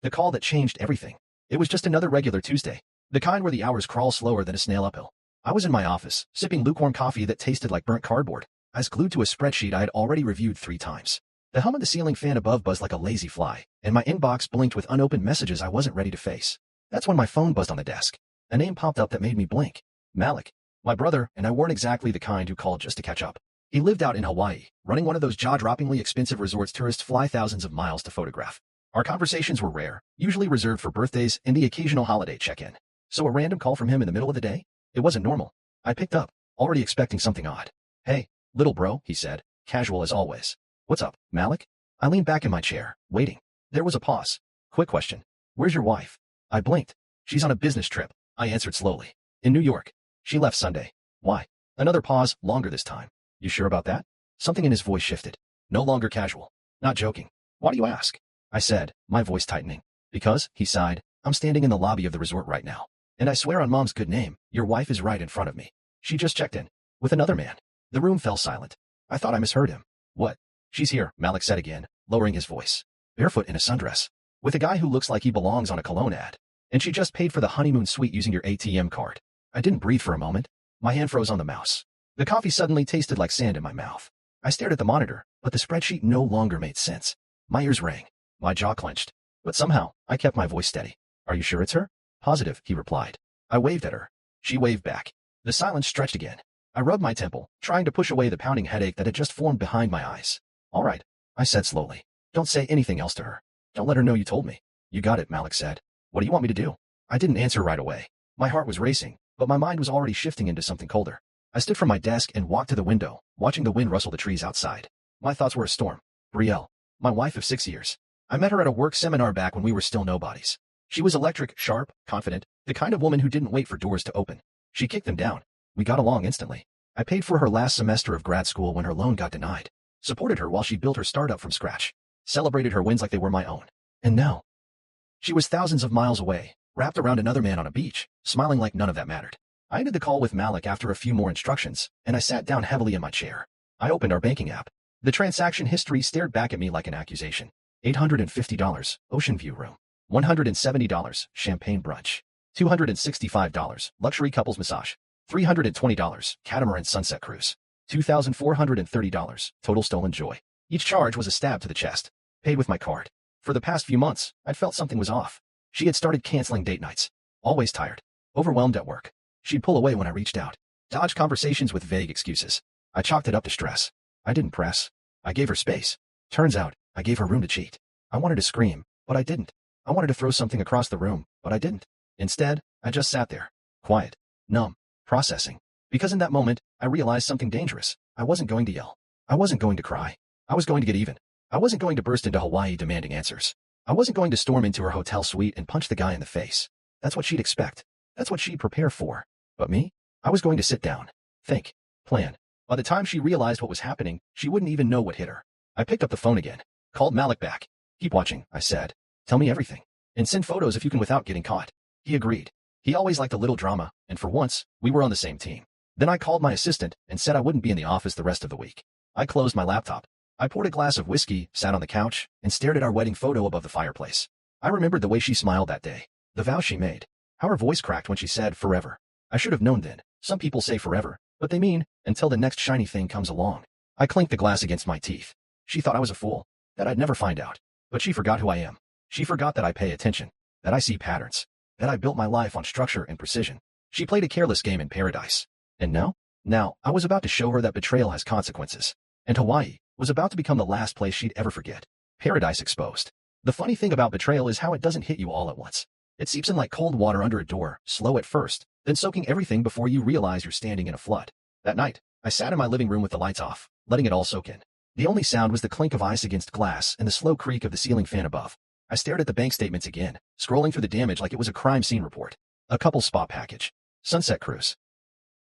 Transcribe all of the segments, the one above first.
The call that changed everything. It was just another regular Tuesday. The kind where the hours crawl slower than a snail uphill. I was in my office, sipping lukewarm coffee that tasted like burnt cardboard, eyes glued to a spreadsheet I had already reviewed 3 times. The hum of the ceiling fan above buzzed like a lazy fly, and my inbox blinked with unopened messages I wasn't ready to face. That's when my phone buzzed on the desk. A name popped up that made me blink. Malik. My brother and I weren't exactly the kind who called just to catch up. He lived out in Hawaii, running one of those jaw-droppingly expensive resorts tourists fly thousands of miles to photograph. Our conversations were rare, usually reserved for birthdays and the occasional holiday check-in. So a random call from him in the middle of the day? It wasn't normal. I picked up, already expecting something odd. "Hey, little bro," he said, casual as always. "What's up, Malik?" I leaned back in my chair, waiting. There was a pause. "Quick question. Where's your wife?" I blinked. "She's on a business trip," I answered slowly. "In New York. She left Sunday." "Why?" Another pause, longer this time. "You sure about that?" Something in his voice shifted. No longer casual. "Not joking." "Why do you ask?" I said, my voice tightening. "Because," he sighed, "I'm standing in the lobby of the resort right now. And I swear on Mom's good name, your wife is right in front of me. She just checked in. With another man." The room fell silent. I thought I misheard him. "What?" "She's here," Malik said again, lowering his voice. "Barefoot in a sundress. With a guy who looks like he belongs on a cologne ad. And she just paid for the honeymoon suite using your ATM card." I didn't breathe for a moment. My hand froze on the mouse. The coffee suddenly tasted like sand in my mouth. I stared at the monitor, but the spreadsheet no longer made sense. My ears rang. My jaw clenched. But somehow, I kept my voice steady. "Are you sure it's her?" "Positive," he replied. I waved at her. She waved back. The silence stretched again. I rubbed my temple, trying to push away the pounding headache that had just formed behind my eyes. "All right," I said slowly. "Don't say anything else to her. Don't let her know you told me." "You got it," Malik said. "What do you want me to do?" I didn't answer right away. My heart was racing, but my mind was already shifting into something colder. I stood from my desk and walked to the window, watching the wind rustle the trees outside. My thoughts were a storm. Brielle, my wife of 6 years. I met her at a work seminar back when we were still nobodies. She was electric, sharp, confident, the kind of woman who didn't wait for doors to open. She kicked them down. We got along instantly. I paid for her last semester of grad school when her loan got denied. Supported her while she built her startup from scratch. Celebrated her wins like they were my own. And now, she was thousands of miles away, wrapped around another man on a beach, smiling like none of that mattered. I ended the call with Malik after a few more instructions, and I sat down heavily in my chair. I opened our banking app. The transaction history stared back at me like an accusation. $850, ocean view room. $170, champagne brunch. $265, luxury couples massage. $320, catamaran sunset cruise. $2,430, total stolen joy. Each charge was a stab to the chest. Paid with my card. For the past few months, I'd felt something was off. She had started canceling date nights. Always tired. Overwhelmed at work. She'd pull away when I reached out. Dodge conversations with vague excuses. I chalked it up to stress. I didn't press. I gave her space. Turns out, I gave her room to cheat. I wanted to scream, but I didn't. I wanted to throw something across the room, but I didn't. Instead, I just sat there. Quiet. Numb. Processing. Because in that moment, I realized something dangerous. I wasn't going to yell. I wasn't going to cry. I was going to get even. I wasn't going to burst into Hawaii demanding answers. I wasn't going to storm into her hotel suite and punch the guy in the face. That's what she'd expect. That's what she'd prepare for. But me? I was going to sit down. Think. Plan. By the time she realized what was happening, she wouldn't even know what hit her. I picked up the phone again. Called Malik back. "Keep watching," I said. "Tell me everything. And send photos if you can without getting caught." He agreed. He always liked a little drama, and for once, we were on the same team. Then I called my assistant and said I wouldn't be in the office the rest of the week. I closed my laptop. I poured a glass of whiskey, sat on the couch, and stared at our wedding photo above the fireplace. I remembered the way she smiled that day. The vow she made. How her voice cracked when she said forever. I should have known then. Some people say forever, but they mean until the next shiny thing comes along. I clinked the glass against my teeth. She thought I was a fool, that I'd never find out. But she forgot who I am. She forgot that I pay attention, that I see patterns, that I built my life on structure and precision. She played a careless game in paradise. And now? Now, I was about to show her that betrayal has consequences. And Hawaii was about to become the last place she'd ever forget. Paradise exposed. The funny thing about betrayal is how it doesn't hit you all at once. It seeps in like cold water under a door, slow at first, then soaking everything before you realize you're standing in a flood. That night, I sat in my living room with the lights off, letting it all soak in. The only sound was the clink of ice against glass and the slow creak of the ceiling fan above. I stared at the bank statements again, scrolling through the damage like it was a crime scene report. A couple spa package. Sunset cruise.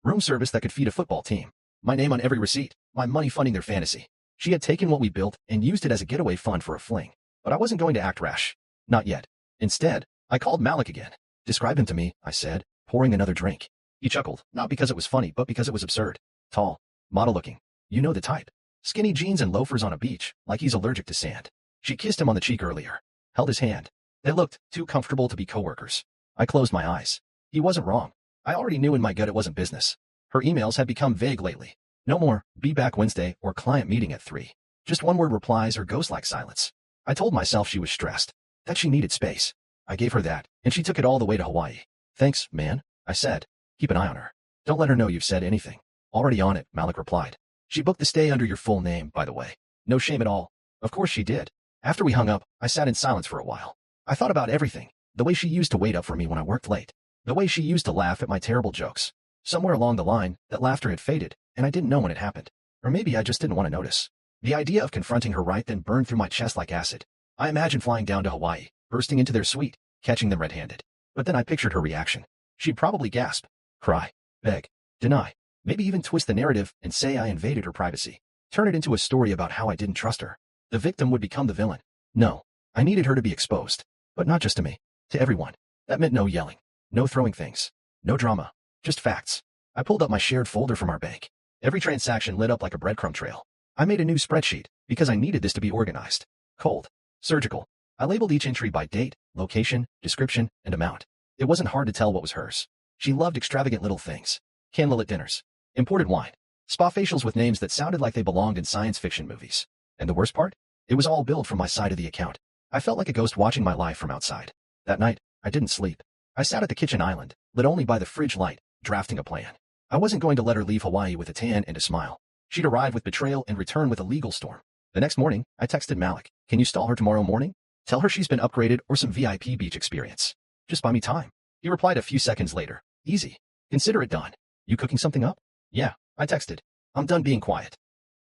Room service that could feed a football team. My name on every receipt, my money funding their fantasy. She had taken what we built and used it as a getaway fund for a fling. But I wasn't going to act rash. Not yet. Instead, I called Malik again. "Describe him to me," I said, pouring another drink. He chuckled, not because it was funny, but because it was absurd. Tall. Model-looking. You know the type. Skinny jeans and loafers on a beach, like he's allergic to sand. She kissed him on the cheek earlier. Held his hand. They looked too comfortable to be coworkers. I closed my eyes. He wasn't wrong. I already knew in my gut it wasn't business. Her emails had become vague lately. No more, be back Wednesday or client meeting at 3. Just one-word replies or ghost-like silence. I told myself she was stressed, that she needed space. I gave her that, and she took it all the way to Hawaii. Thanks, man, I said. Keep an eye on her. Don't let her know you've said anything. Already on it, Malik replied. She booked the stay under your full name, by the way. No shame at all. Of course she did. After we hung up, I sat in silence for a while. I thought about everything. The way she used to wait up for me when I worked late. The way she used to laugh at my terrible jokes. Somewhere along the line, that laughter had faded, and I didn't know when it happened. Or maybe I just didn't want to notice. The idea of confronting her right then burned through my chest like acid. I imagined flying down to Hawaii, bursting into their suite, catching them red-handed. But then I pictured her reaction. She'd probably gasp, cry, beg, deny, maybe even twist the narrative and say I invaded her privacy. Turn it into a story about how I didn't trust her. The victim would become the villain. No, I needed her to be exposed. But not just to me, to everyone. That meant no yelling, no throwing things, no drama, just facts. I pulled up my shared folder from our bank. Every transaction lit up like a breadcrumb trail. I made a new spreadsheet because I needed this to be organized. Cold, surgical. I labeled each entry by date, location, description, and amount. It wasn't hard to tell what was hers. She loved extravagant little things. Candlelit dinners, imported wine, spa facials with names that sounded like they belonged in science fiction movies. And the worst part? It was all billed from my side of the account. I felt like a ghost watching my life from outside. That night, I didn't sleep. I sat at the kitchen island, lit only by the fridge light, drafting a plan. I wasn't going to let her leave Hawaii with a tan and a smile. She'd arrive with betrayal and return with a legal storm. The next morning, I texted Malik, can you stall her tomorrow morning? Tell her she's been upgraded or some VIP beach experience. Just buy me time. He replied a few seconds later, easy. Consider it done. You cooking something up? Yeah, I texted. I'm done being quiet.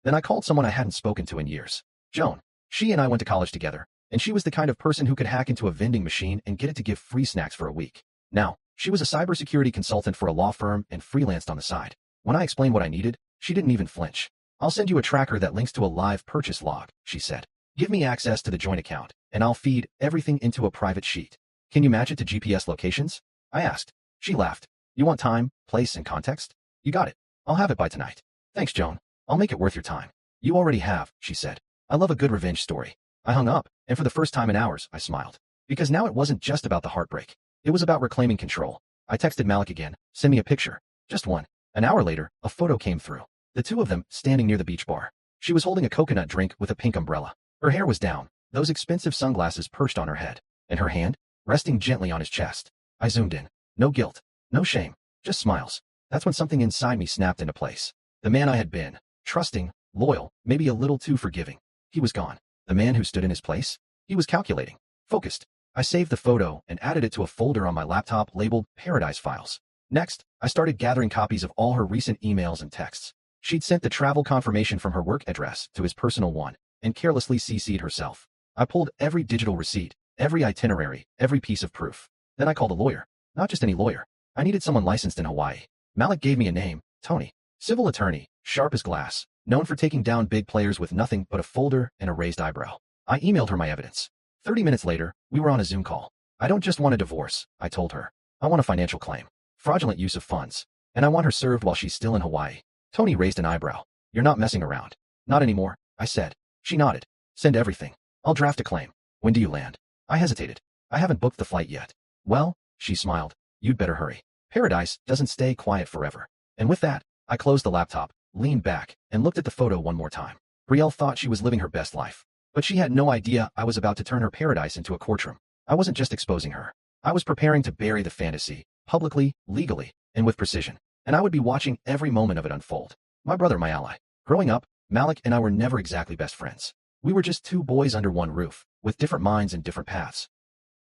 Then I called someone I hadn't spoken to in years. Joan. She and I went to college together, and she was the kind of person who could hack into a vending machine and get it to give free snacks for a week. Now, she was a cybersecurity consultant for a law firm and freelanced on the side. When I explained what I needed, she didn't even flinch. I'll send you a tracker that links to a live purchase log, she said. Give me access to the joint account, and I'll feed everything into a private sheet. Can you match it to GPS locations? I asked. She laughed. You want time, place, and context? You got it. I'll have it by tonight. Thanks, Joan. I'll make it worth your time. You already have, she said. I love a good revenge story. I hung up, and for the first time in hours, I smiled. Because now it wasn't just about the heartbreak. It was about reclaiming control. I texted Malik again, send me a picture. Just one. An hour later, a photo came through. The two of them standing near the beach bar. She was holding a coconut drink with a pink umbrella. Her hair was down, those expensive sunglasses perched on her head, and her hand, resting gently on his chest. I zoomed in. No guilt, no shame, just smiles. That's when something inside me snapped into place. The man I had been, trusting, loyal, maybe a little too forgiving. He was gone. The man who stood in his place? He was calculating, focused. I saved the photo and added it to a folder on my laptop labeled Paradise Files. Next, I started gathering copies of all her recent emails and texts. She'd sent the travel confirmation from her work address to his personal one, and carelessly CC'd herself. I pulled every digital receipt, every itinerary, every piece of proof. Then I called a lawyer. Not just any lawyer. I needed someone licensed in Hawaii. Malik gave me a name, Tony. Civil attorney, sharp as glass, known for taking down big players with nothing but a folder and a raised eyebrow. I emailed her my evidence. 30 minutes later, we were on a Zoom call. I don't just want a divorce, I told her. I want a financial claim. Fraudulent use of funds. And I want her served while she's still in Hawaii. Tony raised an eyebrow. You're not messing around. Not anymore, I said. She nodded. Send everything. I'll draft a claim. When do you land? I hesitated. I haven't booked the flight yet. Well, she smiled. You'd better hurry. Paradise doesn't stay quiet forever. And with that, I closed the laptop, leaned back, and looked at the photo one more time. Brielle thought she was living her best life. But she had no idea I was about to turn her paradise into a courtroom. I wasn't just exposing her. I was preparing to bury the fantasy, publicly, legally, and with precision. And I would be watching every moment of it unfold. My brother, my ally. Growing up, Malik and I were never exactly best friends. We were just two boys under one roof, with different minds and different paths.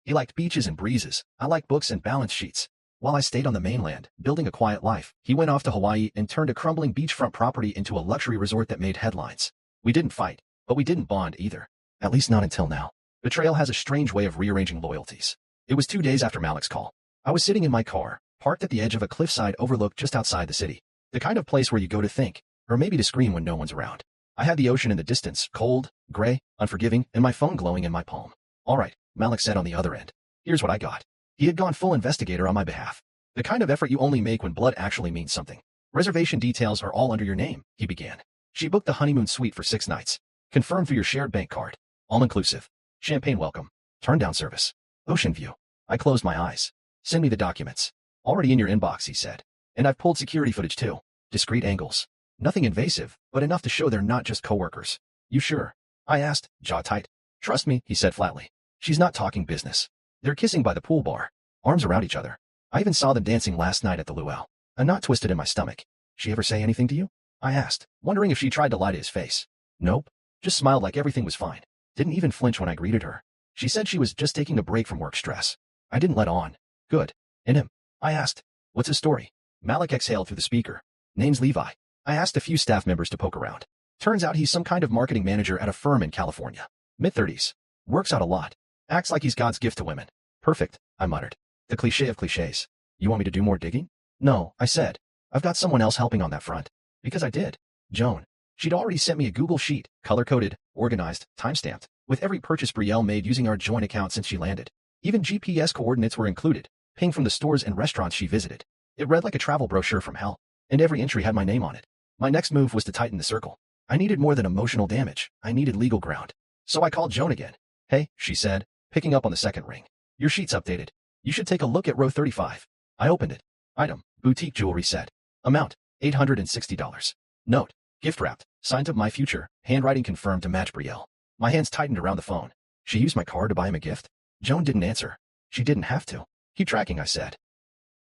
He liked beaches and breezes. I liked books and balance sheets. While I stayed on the mainland, building a quiet life, he went off to Hawaii and turned a crumbling beachfront property into a luxury resort that made headlines. We didn't fight, but we didn't bond either. At least not until now. Betrayal has a strange way of rearranging loyalties. It was 2 days after Malik's call. I was sitting in my car, parked at the edge of a cliffside overlook just outside the city. The kind of place where you go to think, or maybe to scream when no one's around. I had the ocean in the distance, cold, gray, unforgiving, and my phone glowing in my palm. All right, Malik said on the other end. Here's what I got. He had gone full investigator on my behalf. The kind of effort you only make when blood actually means something. Reservation details are all under your name, he began. She booked the honeymoon suite for 6 nights. Confirmed through your shared bank card. All inclusive. Champagne welcome. Turn down service. Ocean view. I closed my eyes. Send me the documents. Already in your inbox, he said. And I've pulled security footage too. Discreet angles. Nothing invasive, but enough to show they're not just coworkers. You sure? I asked, jaw tight. Trust me, he said flatly. She's not talking business. They're kissing by the pool bar, arms around each other. I even saw them dancing last night at the luau. A knot twisted in my stomach. She ever say anything to you? I asked, wondering if she tried to lie to his face. Nope. Just smiled like everything was fine. Didn't even flinch when I greeted her. She said she was just taking a break from work stress. I didn't let on. Good. And him? I asked. What's his story? Malik exhaled through the speaker. Name's Levi. I asked a few staff members to poke around. Turns out he's some kind of marketing manager at a firm in California. Mid-30s. Works out a lot. Acts like he's God's gift to women. Perfect, I muttered. The cliché of clichés. You want me to do more digging? No, I said. I've got someone else helping on that front. Because I did. Joan. She'd already sent me a Google sheet, color-coded, organized, time-stamped, with every purchase Brielle made using our joint account since she landed. Even GPS coordinates were included, ping from the stores and restaurants she visited. It read like a travel brochure from hell, and every entry had my name on it. My next move was to tighten the circle. I needed more than emotional damage. I needed legal ground. So I called Joan again. Hey, she said, picking up on the second ring. Your sheet's updated. You should take a look at row 35. I opened it. Item, boutique jewelry set. Amount, $860. Note, gift wrapped, signed of my future, handwriting confirmed to match Brielle. My hands tightened around the phone. She used my card to buy him a gift? Joan didn't answer. She didn't have to. Keep tracking, I said.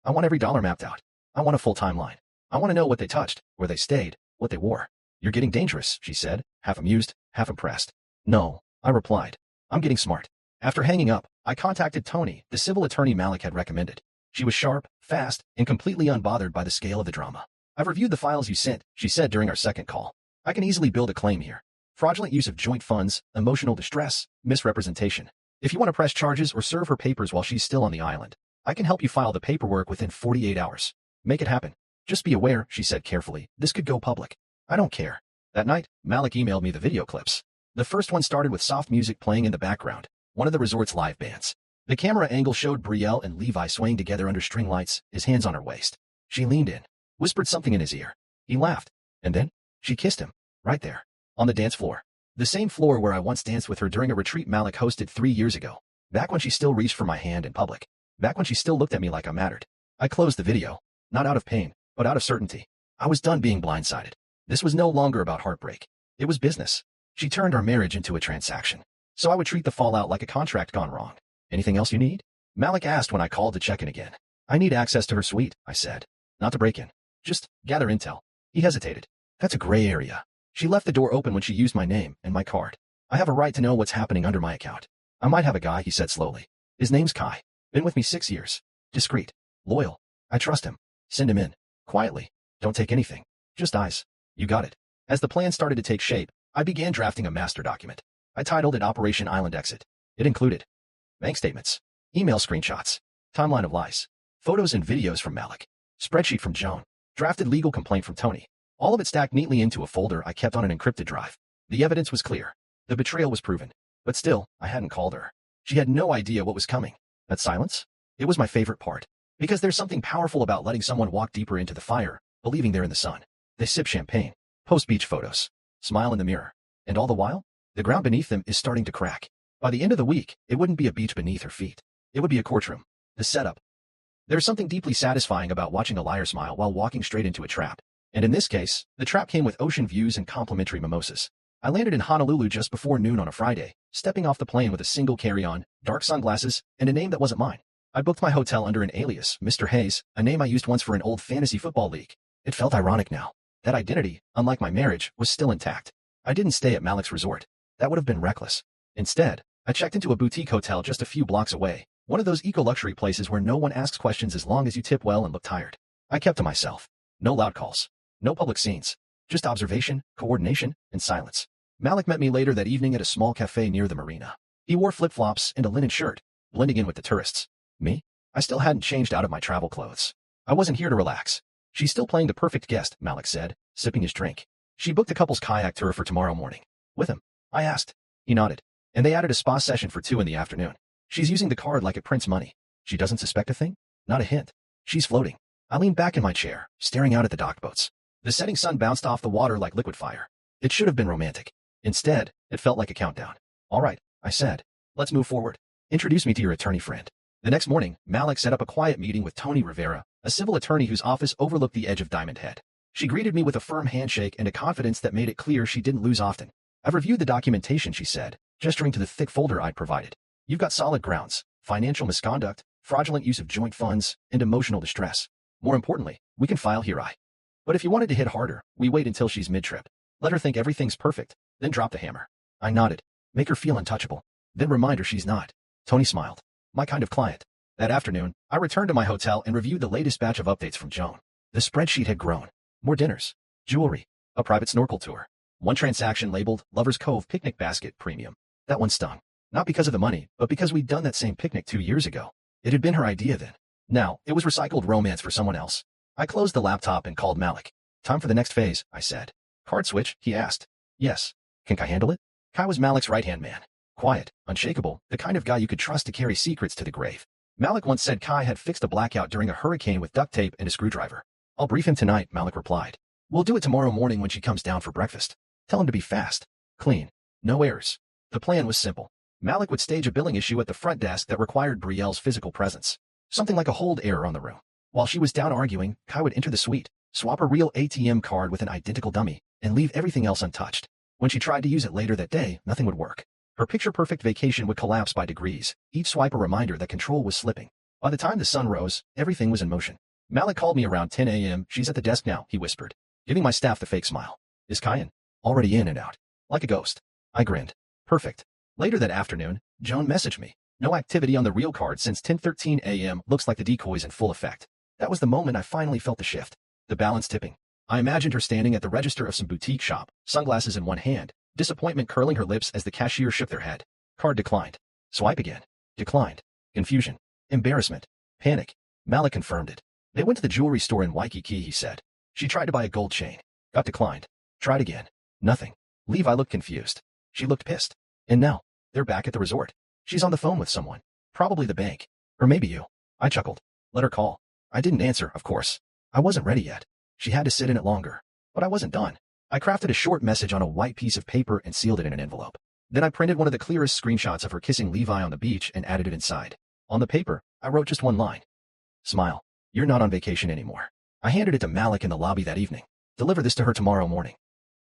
I want every dollar mapped out. I want a full timeline. I want to know what they touched, where they stayed, what they wore. You're getting dangerous, she said, half amused, half impressed. No, I replied. I'm getting smart. After hanging up, I contacted Tony, the civil attorney Malik had recommended. She was sharp, fast, and completely unbothered by the scale of the drama. I've reviewed the files you sent, she said during our second call. I can easily build a claim here. Fraudulent use of joint funds, emotional distress, misrepresentation. If you want to press charges or serve her papers while she's still on the island, I can help you file the paperwork within 48 hours. Make it happen. Just be aware, she said carefully, this could go public. I don't care. That night, Malik emailed me the video clips. The first one started with soft music playing in the background, one of the resort's live bands. The camera angle showed Brielle and Levi swaying together under string lights, his hands on her waist. She leaned in, whispered something in his ear. He laughed, and then she kissed him, right there, on the dance floor. The same floor where I once danced with her during a retreat Malik hosted 3 years ago. Back when she still reached for my hand in public. Back when she still looked at me like I mattered. I closed the video, not out of pain, but out of certainty. I was done being blindsided. This was no longer about heartbreak. It was business. She turned our marriage into a transaction. So I would treat the fallout like a contract gone wrong. Anything else you need? Malik asked when I called to check in again. I need access to her suite, I said. Not to break in. Just gather intel. He hesitated. That's a gray area. She left the door open when she used my name and my card. I have a right to know what's happening under my account. I might have a guy, he said slowly. His name's Kai. Been with me 6 years. Discreet. Loyal. I trust him. Send him in. Quietly. Don't take anything. Just eyes. You got it. As the plan started to take shape, I began drafting a master document. I titled it Operation Island Exit. It included bank statements, email screenshots, timeline of lies, photos and videos from Malik, spreadsheet from Joan, drafted legal complaint from Tony. All of it stacked neatly into a folder I kept on an encrypted drive. The evidence was clear. The betrayal was proven. But still, I hadn't called her. She had no idea what was coming. That silence? It was my favorite part. Because there's something powerful about letting someone walk deeper into the fire, believing they're in the sun. They sip champagne, post beach photos, smile in the mirror. And all the while, the ground beneath them is starting to crack. By the end of the week, it wouldn't be a beach beneath her feet. It would be a courtroom. The setup. There's something deeply satisfying about watching a liar smile while walking straight into a trap. And in this case, the trap came with ocean views and complimentary mimosas. I landed in Honolulu just before noon on a Friday, stepping off the plane with a single carry-on, dark sunglasses, and a name that wasn't mine. I booked my hotel under an alias, Mr. Hayes, a name I used once for an old fantasy football league. It felt ironic now. That identity, unlike my marriage, was still intact. I didn't stay at Malik's resort. That would have been reckless. Instead, I checked into a boutique hotel just a few blocks away, one of those eco-luxury places where no one asks questions as long as you tip well and look tired. I kept to myself. No loud calls. No public scenes. Just observation, coordination, and silence. Malik met me later that evening at a small cafe near the marina. He wore flip-flops and a linen shirt, blending in with the tourists. Me? I still hadn't changed out of my travel clothes. I wasn't here to relax. She's still playing the perfect guest, Malik said, sipping his drink. She booked a couple's kayak tour for tomorrow morning. With him? I asked. He nodded. And they added a spa session for 2 in the afternoon. She's using the card like it prints money. She doesn't suspect a thing? Not a hint. She's floating. I leaned back in my chair, staring out at the dock boats. The setting sun bounced off the water like liquid fire. It should have been romantic. Instead, it felt like a countdown. All right, I said. Let's move forward. Introduce me to your attorney friend. The next morning, Malik set up a quiet meeting with Tony Rivera, a civil attorney whose office overlooked the edge of Diamond Head. She greeted me with a firm handshake and a confidence that made it clear she didn't lose often. I've reviewed the documentation, she said, gesturing to the thick folder I'd provided. You've got solid grounds: financial misconduct, fraudulent use of joint funds, and emotional distress. More importantly, we can file here. But if you wanted to hit harder, we wait until she's mid-trip. Let her think everything's perfect, then drop the hammer. I nodded. Make her feel untouchable. Then remind her she's not. Tony smiled. My kind of client. That afternoon, I returned to my hotel and reviewed the latest batch of updates from Joan. The spreadsheet had grown. More dinners, jewelry, a private snorkel tour. One transaction labeled Lover's Cove Picnic Basket Premium. That one stung. Not because of the money, but because we'd done that same picnic 2 years ago. It had been her idea then. Now, it was recycled romance for someone else. I closed the laptop and called Malik. Time for the next phase, I said. Card switch, he asked. Yes. Can Kai handle it? Kai was Malik's right-hand man. Quiet, unshakable, the kind of guy you could trust to carry secrets to the grave. Malik once said Kai had fixed a blackout during a hurricane with duct tape and a screwdriver. I'll brief him tonight, Malik replied. We'll do it tomorrow morning when she comes down for breakfast. Tell him to be fast, clean, no errors. The plan was simple. Malik would stage a billing issue at the front desk that required Brielle's physical presence. Something like a hold error on the room. While she was down arguing, Kai would enter the suite, swap a real ATM card with an identical dummy, and leave everything else untouched. When she tried to use it later that day, nothing would work. Her picture-perfect vacation would collapse by degrees, each swipe a reminder that control was slipping. By the time the sun rose, everything was in motion. Malik called me around 10 a.m. She's at the desk now, he whispered, giving my staff the fake smile. Is Kai in? Already in and out. Like a ghost. I grinned. Perfect. Later that afternoon, Joan messaged me. No activity on the real card since 10:13 a.m. Looks like the decoy's in full effect. That was the moment I finally felt the shift. The balance tipping. I imagined her standing at the register of some boutique shop, sunglasses in one hand, disappointment curling her lips as the cashier shook their head. Card declined. Swipe again. Declined. Confusion. Embarrassment. Panic. Malik confirmed it. They went to the jewelry store in Waikiki, he said. She tried to buy a gold chain. Got declined. Tried again. Nothing. Levi looked confused. She looked pissed. And now, they're back at the resort. She's on the phone with someone. Probably the bank. Or maybe you. I chuckled. Let her call. I didn't answer, of course. I wasn't ready yet. She had to sit in it longer. But I wasn't done. I crafted a short message on a white piece of paper and sealed it in an envelope. Then I printed one of the clearest screenshots of her kissing Levi on the beach and added it inside. On the paper, I wrote just one line. Smile. You're not on vacation anymore. I handed it to Malik in the lobby that evening. Deliver this to her tomorrow morning.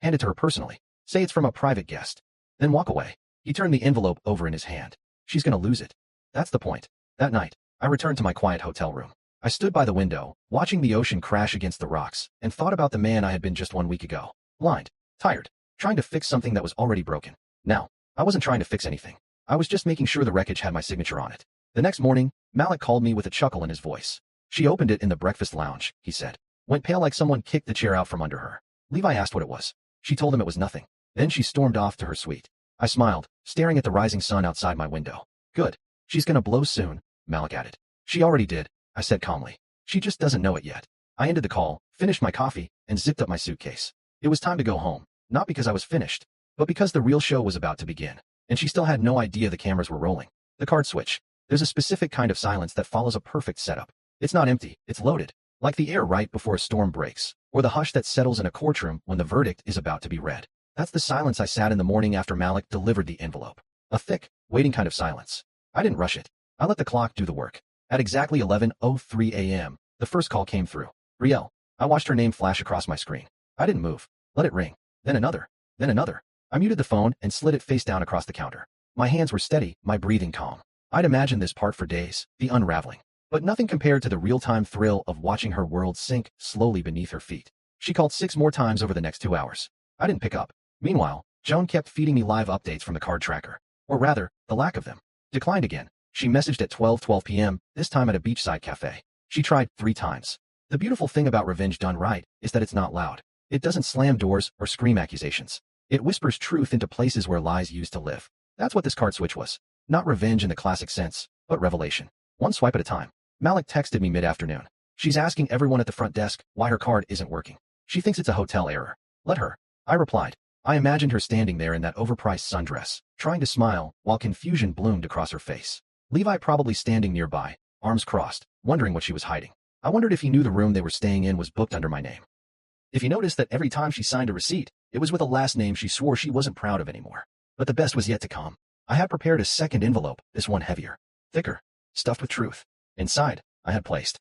Hand it to her personally. Say it's from a private guest. Then walk away. He turned the envelope over in his hand. She's gonna lose it. That's the point. That night, I returned to my quiet hotel room. I stood by the window, watching the ocean crash against the rocks, and thought about the man I had been just 1 week ago. Blind, tired, trying to fix something that was already broken. Now, I wasn't trying to fix anything. I was just making sure the wreckage had my signature on it. The next morning, Malik called me with a chuckle in his voice. She opened it in the breakfast lounge, he said. Went pale like someone kicked the chair out from under her. Levi asked what it was. She told him it was nothing. Then she stormed off to her suite. I smiled, staring at the rising sun outside my window. Good. She's gonna blow soon, Malik added. She already did, I said calmly. She just doesn't know it yet. I ended the call, finished my coffee, and zipped up my suitcase. It was time to go home, not because I was finished, but because the real show was about to begin, and she still had no idea the cameras were rolling. The card switch. There's a specific kind of silence that follows a perfect setup. It's not empty, it's loaded, like the air right before a storm breaks, or the hush that settles in a courtroom when the verdict is about to be read. That's the silence I sat in the morning after Malik delivered the envelope. A thick, waiting kind of silence. I didn't rush it. I let the clock do the work. At exactly 11:03 a.m., the first call came through. Brielle. I watched her name flash across my screen. I didn't move. Let it ring. Then another. Then another. I muted the phone and slid it face down across the counter. My hands were steady, my breathing calm. I'd imagined this part for days, the unraveling. But nothing compared to the real-time thrill of watching her world sink slowly beneath her feet. She called 6 more times over the next 2 hours. I didn't pick up. Meanwhile, Joan kept feeding me live updates from the card tracker. Or rather, the lack of them. Declined again. She messaged at 12:12 p.m., this time at a beachside cafe. She tried 3 times. The beautiful thing about revenge done right is that it's not loud. It doesn't slam doors or scream accusations. It whispers truth into places where lies used to live. That's what this card switch was. Not revenge in the classic sense, but revelation. One swipe at a time. Malik texted me mid-afternoon. She's asking everyone at the front desk why her card isn't working. She thinks it's a hotel error. Let her. I replied. I imagined her standing there in that overpriced sundress, trying to smile, while confusion bloomed across her face. Levi probably standing nearby, arms crossed, wondering what she was hiding. I wondered if he knew the room they were staying in was booked under my name. If he noticed that every time she signed a receipt, it was with a last name she swore she wasn't proud of anymore. But the best was yet to come. I had prepared a second envelope, this one heavier, thicker, stuffed with truth. Inside, I had placed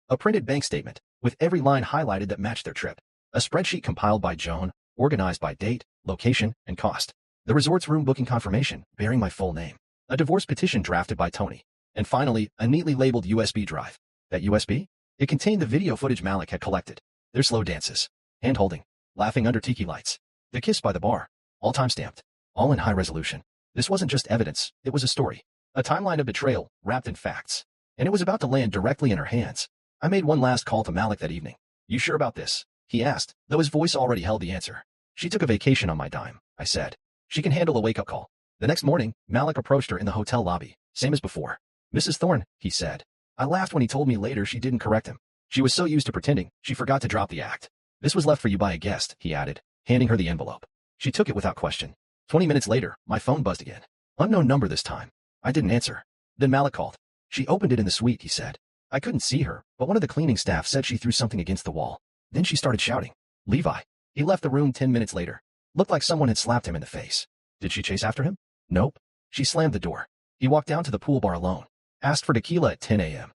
a printed bank statement, with every line highlighted that matched their trip. A spreadsheet compiled by Joan, organized by date, location, and cost. The resort's room booking confirmation, bearing my full name. A divorce petition drafted by Tony. And finally, a neatly labeled USB drive. That USB? It contained the video footage Malik had collected. Their slow dances, hand-holding, laughing under tiki lights. The kiss by the bar, all time-stamped, all in high resolution. This wasn't just evidence, it was a story. A timeline of betrayal, wrapped in facts. And it was about to land directly in her hands. I made one last call to Malik that evening. You sure about this? He asked, though his voice already held the answer. She took a vacation on my dime, I said. She can handle a wake-up call. The next morning, Malik approached her in the hotel lobby, same as before. Mrs. Thorne, he said. I laughed when he told me later she didn't correct him. She was so used to pretending, she forgot to drop the act. This was left for you by a guest, he added, handing her the envelope. She took it without question. 20 minutes later, my phone buzzed again. Unknown number this time. I didn't answer. Then Malik called. She opened it in the suite, he said. I couldn't see her, but one of the cleaning staff said she threw something against the wall. Then she started shouting. Levi. He left the room 10 minutes later. Looked like someone had slapped him in the face. Did she chase after him? Nope. She slammed the door. He walked down to the pool bar alone. Asked for tequila at 10 a.m.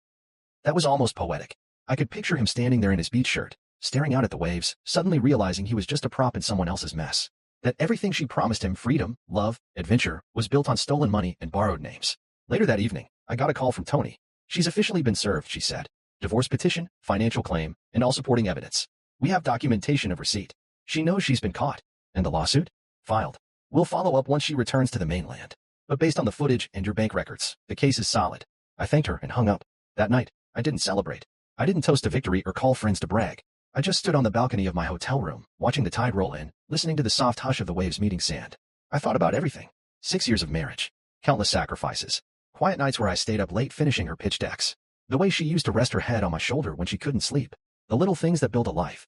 That was almost poetic. I could picture him standing there in his beach shirt, staring out at the waves, suddenly realizing he was just a prop in someone else's mess. That everything she promised him, freedom, love, adventure, was built on stolen money and borrowed names. Later that evening, I got a call from Tony. She's officially been served, she said. Divorce petition, financial claim, and all supporting evidence. We have documentation of receipt. She knows she's been caught. And the lawsuit? Filed. We'll follow up once she returns to the mainland. But based on the footage and your bank records, the case is solid. I thanked her and hung up. That night, I didn't celebrate. I didn't toast a victory or call friends to brag. I just stood on the balcony of my hotel room, watching the tide roll in, listening to the soft hush of the waves meeting sand. I thought about everything. 6 years of marriage. Countless sacrifices. Quiet nights where I stayed up late finishing her pitch decks. The way she used to rest her head on my shoulder when she couldn't sleep. The little things that build a life.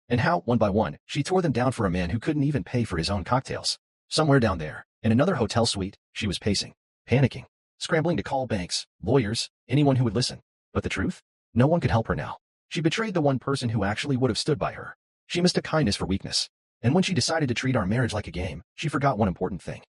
And how, one by one, she tore them down for a man who couldn't even pay for his own cocktails. Somewhere down there, in another hotel suite, she was pacing, panicking, scrambling to call banks, lawyers, anyone who would listen. But the truth? No one could help her now. She betrayed the one person who actually would have stood by her. She mistook kindness for weakness. And when she decided to treat our marriage like a game, she forgot one important thing.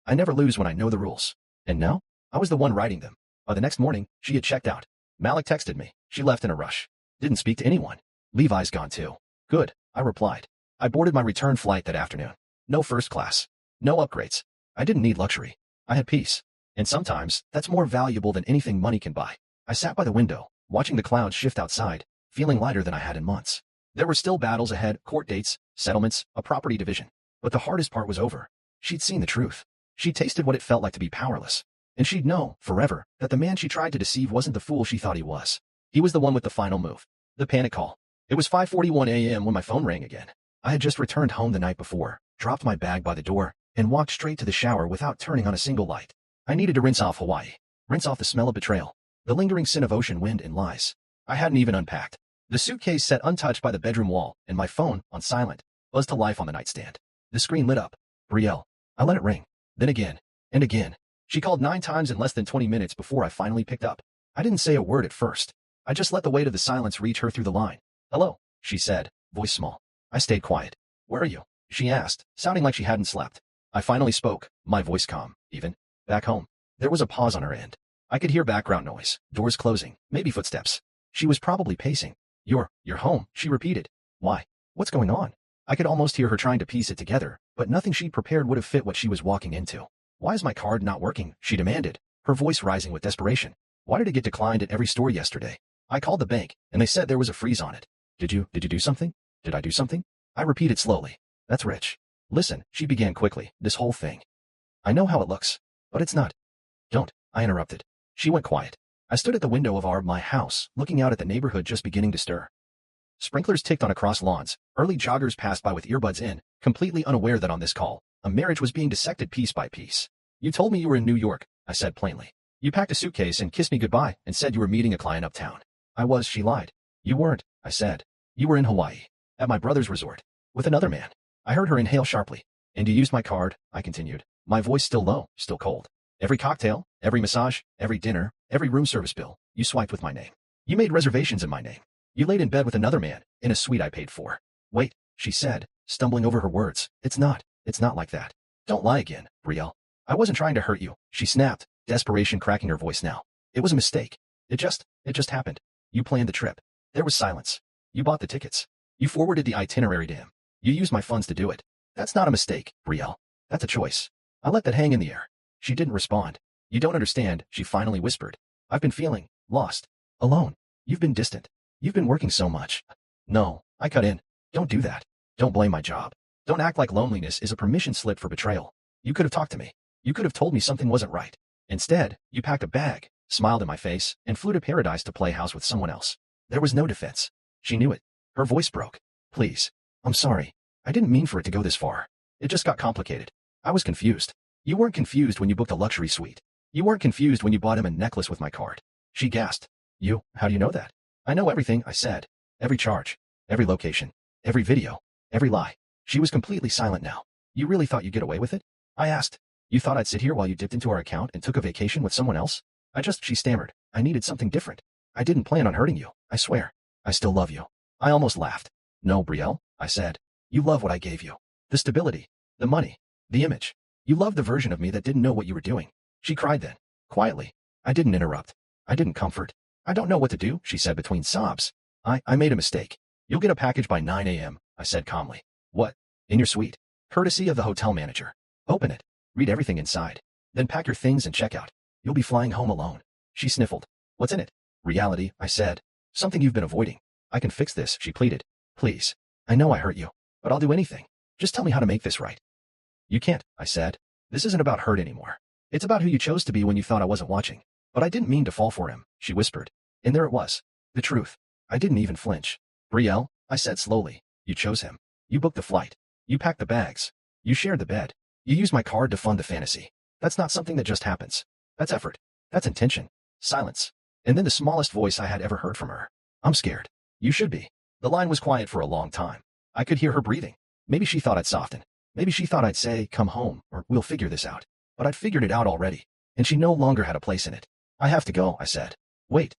I never lose when I know the rules. And now, I was the one writing them. By the next morning, she had checked out. Malik texted me. She left in a rush. Didn't speak to anyone. Levi's gone too. Good, I replied. I boarded my return flight that afternoon. No first class. No upgrades. I didn't need luxury. I had peace. And sometimes, that's more valuable than anything money can buy. I sat by the window, watching the clouds shift outside, feeling lighter than I had in months. There were still battles ahead, court dates, settlements, a property division. But the hardest part was over. She'd seen the truth. She'd tasted what it felt like to be powerless. And she'd know, forever, that the man she tried to deceive wasn't the fool she thought he was. He was the one with the final move. The panic call. It was 5:41 a.m. when my phone rang again. I had just returned home the night before, dropped my bag by the door, and walked straight to the shower without turning on a single light. I needed to rinse off Hawaii. Rinse off the smell of betrayal. The lingering sin of ocean wind and lies. I hadn't even unpacked. The suitcase set untouched by the bedroom wall, and my phone, on silent, buzzed to life on the nightstand. The screen lit up. Brielle. I let it ring. Then again. And again. She called 9 times in less than 20 minutes before I finally picked up. I didn't say a word at first. I just let the weight of the silence reach her through the line. Hello, she said, voice small. I stayed quiet. Where are you? She asked, sounding like she hadn't slept. I finally spoke, my voice calm, even. Back home. There was a pause on her end. I could hear background noise, doors closing, maybe footsteps. She was probably pacing. You're home, she repeated. Why? What's going on? I could almost hear her trying to piece it together, but nothing she'd prepared would have fit what she was walking into. Why is my card not working? She demanded, her voice rising with desperation. Why did it get declined at every store yesterday? I called the bank, and they said there was a freeze on it. Did you do something? Did I do something? I repeated slowly. That's rich. Listen, she began quickly, this whole thing. I know how it looks, but it's not. Don't, I interrupted. She went quiet. I stood at the window of my house, looking out at the neighborhood just beginning to stir. Sprinklers ticked on across lawns, early joggers passed by with earbuds in, completely unaware that on this call, a marriage was being dissected piece by piece. You told me you were in New York, I said plainly. You packed a suitcase and kissed me goodbye and said you were meeting a client uptown. I was, she lied. You weren't, I said. You were in Hawaii, at my brother's resort, with another man. I heard her inhale sharply. And you used my card, I continued, my voice still low, still cold. Every cocktail, every massage, every dinner, every room service bill, you swiped with my name. You made reservations in my name. You laid in bed with another man, in a suite I paid for. Wait, she said, stumbling over her words. It's not like that. Don't lie again, Brielle. I wasn't trying to hurt you, she snapped, desperation cracking her voice now. It was a mistake. It just happened. You planned the trip. There was silence. You bought the tickets. You forwarded the itinerary to him. You used my funds to do it. That's not a mistake, Brielle. That's a choice. I let that hang in the air. She didn't respond. You don't understand, she finally whispered. I've been feeling lost. Alone. You've been distant. You've been working so much. No, I cut in. Don't do that. Don't blame my job. Don't act like loneliness is a permission slip for betrayal. You could have talked to me. You could have told me something wasn't right. Instead, you packed a bag, smiled in my face, and flew to paradise to play house with someone else. There was no defense. She knew it. Her voice broke. Please. I'm sorry. I didn't mean for it to go this far. It just got complicated. I was confused. You weren't confused when you booked a luxury suite. You weren't confused when you bought him a necklace with my card. She gasped. How do you know that? I know everything, I said. Every charge. Every location. Every video. Every lie. She was completely silent now. You really thought you'd get away with it? I asked. You thought I'd sit here while you dipped into our account and took a vacation with someone else? She stammered. I needed something different. I didn't plan on hurting you, I swear. I still love you. I almost laughed. No, Brielle, I said. You love what I gave you. The stability. The money. The image. You love the version of me that didn't know what you were doing. She cried then. Quietly. I didn't interrupt. I didn't comfort. I don't know what to do, she said between sobs. I made a mistake. You'll get a package by 9 a.m., I said calmly. What? In your suite. Courtesy of the hotel manager. Open it. Read everything inside. Then pack your things and check out. You'll be flying home alone. She sniffled. What's in it? Reality, I said. Something you've been avoiding. I can fix this, she pleaded. Please. I know I hurt you, but I'll do anything. Just tell me how to make this right. You can't, I said. This isn't about hurt anymore. It's about who you chose to be when you thought I wasn't watching. But I didn't mean to fall for him, she whispered. And there it was. The truth. I didn't even flinch. Brielle, I said slowly. You chose him. You booked the flight. You packed the bags. You shared the bed. You used my card to fund the fantasy. That's not something that just happens. That's effort. That's intention. Silence. And then the smallest voice I had ever heard from her. I'm scared. You should be. The line was quiet for a long time. I could hear her breathing. Maybe she thought I'd soften. Maybe she thought I'd say, come home, or we'll figure this out. But I'd figured it out already. And she no longer had a place in it. I have to go, I said. Wait.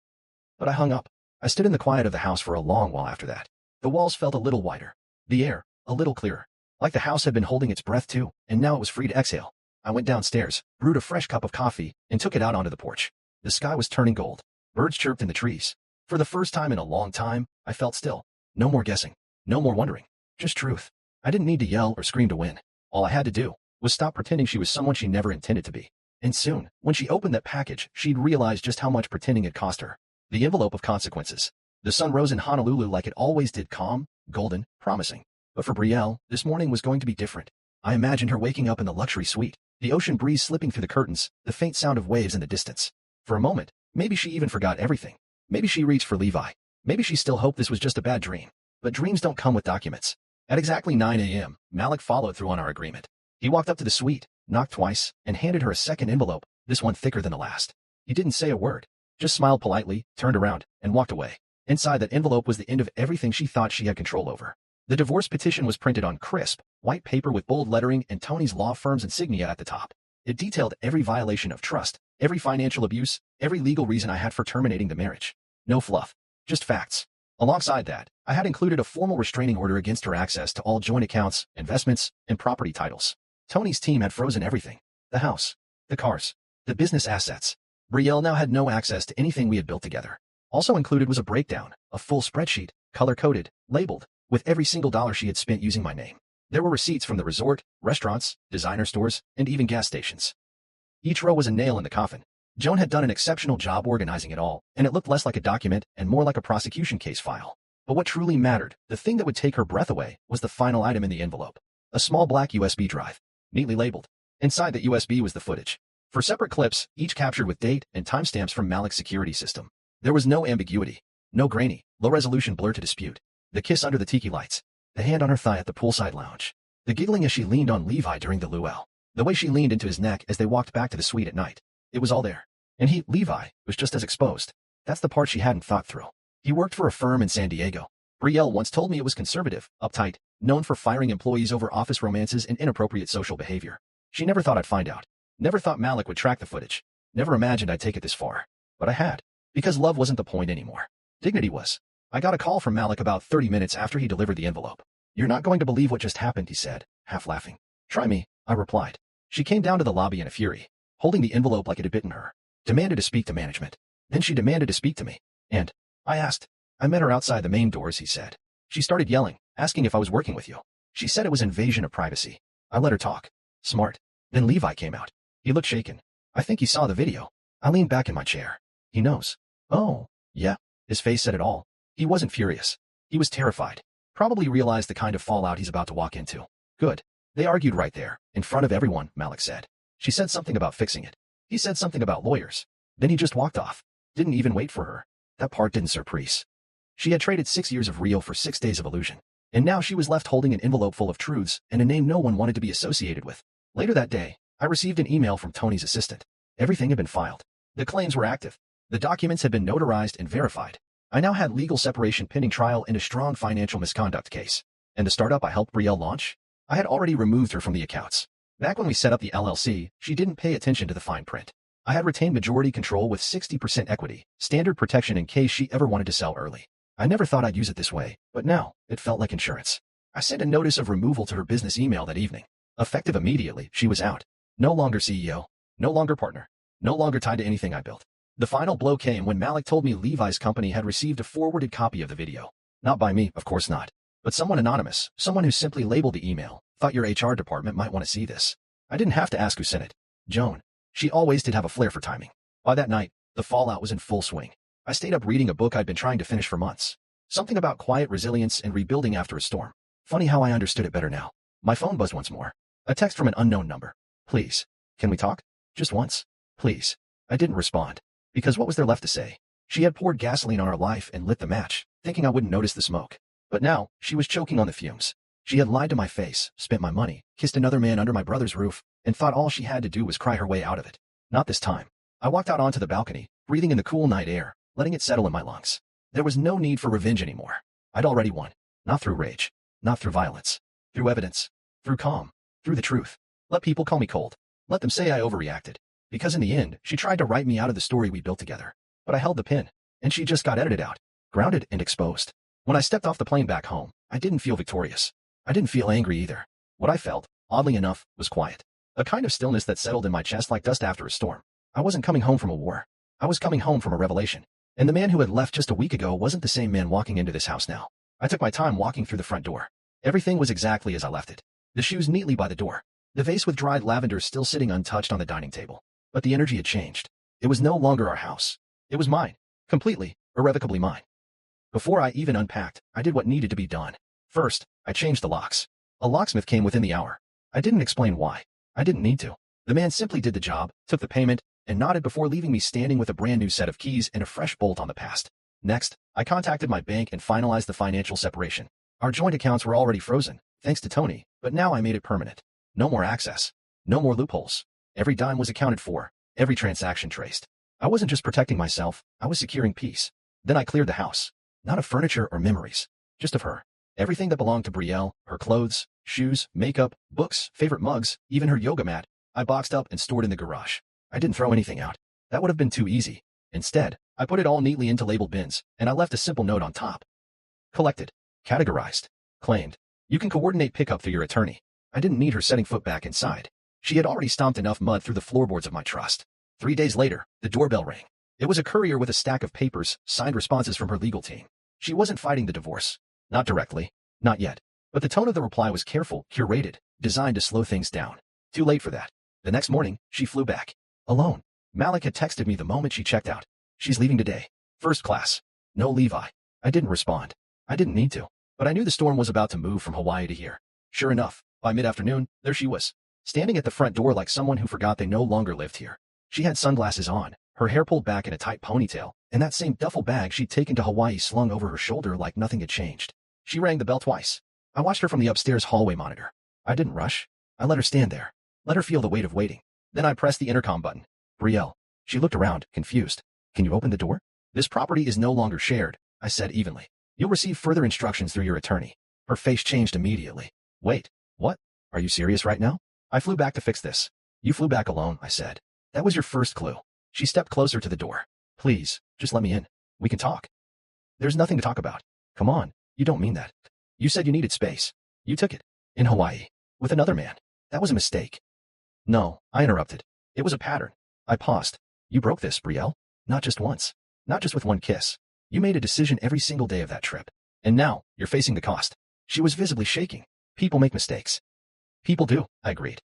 But I hung up. I stood in the quiet of the house for a long while after that. The walls felt a little wider. The air, a little clearer. Like the house had been holding its breath too, and now it was free to exhale. I went downstairs, brewed a fresh cup of coffee, and took it out onto the porch. The sky was turning gold. Birds chirped in the trees. For the first time in a long time, I felt still. No more guessing. No more wondering. Just truth. I didn't need to yell or scream to win. All I had to do was stop pretending she was someone she never intended to be. And soon, when she opened that package, she'd realize just how much pretending had cost her. The envelope of consequences. The sun rose in Honolulu like it always did, calm, golden, promising. But for Brielle, this morning was going to be different. I imagined her waking up in the luxury suite, the ocean breeze slipping through the curtains, the faint sound of waves in the distance. For a moment, maybe she even forgot everything. Maybe she reached for Levi. Maybe she still hoped this was just a bad dream. But dreams don't come with documents. At exactly 9 a.m., Malik followed through on our agreement. He walked up to the suite, knocked twice, and handed her a second envelope, this one thicker than the last. He didn't say a word, just smiled politely, turned around, and walked away. Inside that envelope was the end of everything she thought she had control over. The divorce petition was printed on crisp, white paper with bold lettering and Tony's law firm's insignia at the top. It detailed every violation of trust, every financial abuse, every legal reason I had for terminating the marriage. No fluff, just facts. Alongside that, I had included a formal restraining order against her access to all joint accounts, investments, and property titles. Tony's team had frozen everything. The house, the cars, the business assets. Brielle now had no access to anything we had built together. Also included was a breakdown, a full spreadsheet, color-coded, labeled, with every single dollar she had spent using my name. There were receipts from the resort, restaurants, designer stores, and even gas stations. Each row was a nail in the coffin. Joan had done an exceptional job organizing it all, and it looked less like a document and more like a prosecution case file. But what truly mattered, the thing that would take her breath away, was the final item in the envelope. A small black USB drive, neatly labeled. Inside that USB was the footage. For separate clips, each captured with date and timestamps from Malik's security system. There was no ambiguity, no grainy, low-resolution blur to dispute. The kiss under the tiki lights, the hand on her thigh at the poolside lounge, the giggling as she leaned on Levi during the luau, the way she leaned into his neck as they walked back to the suite at night. It was all there. And he, Levi, was just as exposed. That's the part she hadn't thought through. He worked for a firm in San Diego. Brielle once told me it was conservative, uptight, known for firing employees over office romances and inappropriate social behavior. She never thought I'd find out. Never thought Malik would track the footage. Never imagined I'd take it this far. But I had. Because love wasn't the point anymore. Dignity was. I got a call from Malik about 30 minutes after he delivered the envelope. You're not going to believe what just happened, he said, half laughing. Try me, I replied. She came down to the lobby in a fury, holding the envelope like it had bitten her. Demanded to speak to management. Then she demanded to speak to me. And I asked. I met her outside the main doors, he said. She started yelling, asking if I was working with you. She said it was invasion of privacy. I let her talk. Smart. Then Levi came out. He looked shaken. I think he saw the video. I leaned back in my chair. He knows. Oh, yeah. His face said it all. He wasn't furious. He was terrified. Probably realized the kind of fallout he's about to walk into. Good. They argued right there, in front of everyone, Malik said. She said something about fixing it. He said something about lawyers. Then he just walked off. Didn't even wait for her. That part didn't surprise. She had traded 6 years of real for 6 days of illusion. And now she was left holding an envelope full of truths and a name no one wanted to be associated with. Later that day, I received an email from Tony's assistant. Everything had been filed. The claims were active. The documents had been notarized and verified. I now had legal separation pending trial in a strong financial misconduct case. And the startup I helped Brielle launch? I had already removed her from the accounts. Back when we set up the LLC, she didn't pay attention to the fine print. I had retained majority control with 60% equity, standard protection in case she ever wanted to sell early. I never thought I'd use it this way, but now, it felt like insurance. I sent a notice of removal to her business email that evening. Effective immediately, she was out. No longer CEO, no longer partner, no longer tied to anything I built. The final blow came when Malik told me Levi's company had received a forwarded copy of the video. Not by me, of course not. But someone anonymous, someone who simply labeled the email, thought your HR department might want to see this. I didn't have to ask who sent it. Joan. She always did have a flair for timing. By that night, the fallout was in full swing. I stayed up reading a book I'd been trying to finish for months. Something about quiet resilience and rebuilding after a storm. Funny how I understood it better now. My phone buzzed once more. A text from an unknown number. Please. Can we talk? Just once. Please. I didn't respond. Because what was there left to say? She had poured gasoline on our life and lit the match, thinking I wouldn't notice the smoke. But now, she was choking on the fumes. She had lied to my face, spent my money, kissed another man under my brother's roof, and thought all she had to do was cry her way out of it. Not this time. I walked out onto the balcony, breathing in the cool night air, letting it settle in my lungs. There was no need for revenge anymore. I'd already won. Not through rage. Not through violence. Through evidence. Through calm. Through the truth. Let people call me cold. Let them say I overreacted. Because in the end, she tried to write me out of the story we built together. But I held the pen, and she just got edited out, grounded and exposed. When I stepped off the plane back home, I didn't feel victorious. I didn't feel angry either. What I felt, oddly enough, was quiet. A kind of stillness that settled in my chest like dust after a storm. I wasn't coming home from a war. I was coming home from a revelation. And the man who had left just a week ago wasn't the same man walking into this house now. I took my time walking through the front door. Everything was exactly as I left it. The shoes neatly by the door. The vase with dried lavender still sitting untouched on the dining table. But the energy had changed. It was no longer our house. It was mine. Completely, irrevocably mine. Before I even unpacked, I did what needed to be done. First, I changed the locks. A locksmith came within the hour. I didn't explain why. I didn't need to. The man simply did the job, took the payment, and nodded before leaving me standing with a brand new set of keys and a fresh bolt on the past. Next, I contacted my bank and finalized the financial separation. Our joint accounts were already frozen, thanks to Tony, but now I made it permanent. No more access. No more loopholes. Every dime was accounted for, every transaction traced. I wasn't just protecting myself, I was securing peace. Then I cleared the house. Not of furniture or memories, just of her. Everything that belonged to Brielle, her clothes, shoes, makeup, books, favorite mugs, even her yoga mat, I boxed up and stored in the garage. I didn't throw anything out. That would have been too easy. Instead, I put it all neatly into labeled bins, and I left a simple note on top. Collected. Categorized. Claimed. You can coordinate pickup through your attorney. I didn't need her setting foot back inside. She had already stomped enough mud through the floorboards of my trust. 3 days later, the doorbell rang. It was a courier with a stack of papers, signed responses from her legal team. She wasn't fighting the divorce. Not directly. Not yet. But the tone of the reply was careful, curated, designed to slow things down. Too late for that. The next morning, she flew back. Alone. Malik had texted me the moment she checked out. She's leaving today. First class. No Levi. I didn't respond. I didn't need to. But I knew the storm was about to move from Hawaii to here. Sure enough, by mid-afternoon, there she was. Standing at the front door like someone who forgot they no longer lived here. She had sunglasses on, her hair pulled back in a tight ponytail, and that same duffel bag she'd taken to Hawaii slung over her shoulder like nothing had changed. She rang the bell twice. I watched her from the upstairs hallway monitor. I didn't rush. I let her stand there. Let her feel the weight of waiting. Then I pressed the intercom button. Brielle. She looked around, confused. Can you open the door? This property is no longer shared, I said evenly. You'll receive further instructions through your attorney. Her face changed immediately. Wait, what? Are you serious right now? I flew back to fix this. You flew back alone, I said. That was your first clue. She stepped closer to the door. Please, just let me in. We can talk. There's nothing to talk about. Come on, you don't mean that. You said you needed space. You took it. In Hawaii. With another man. That was a mistake. No, I interrupted. It was a pattern. I paused. You broke this, Brielle. Not just once. Not just with one kiss. You made a decision every single day of that trip. And now, you're facing the cost. She was visibly shaking. People make mistakes. People do, I agreed.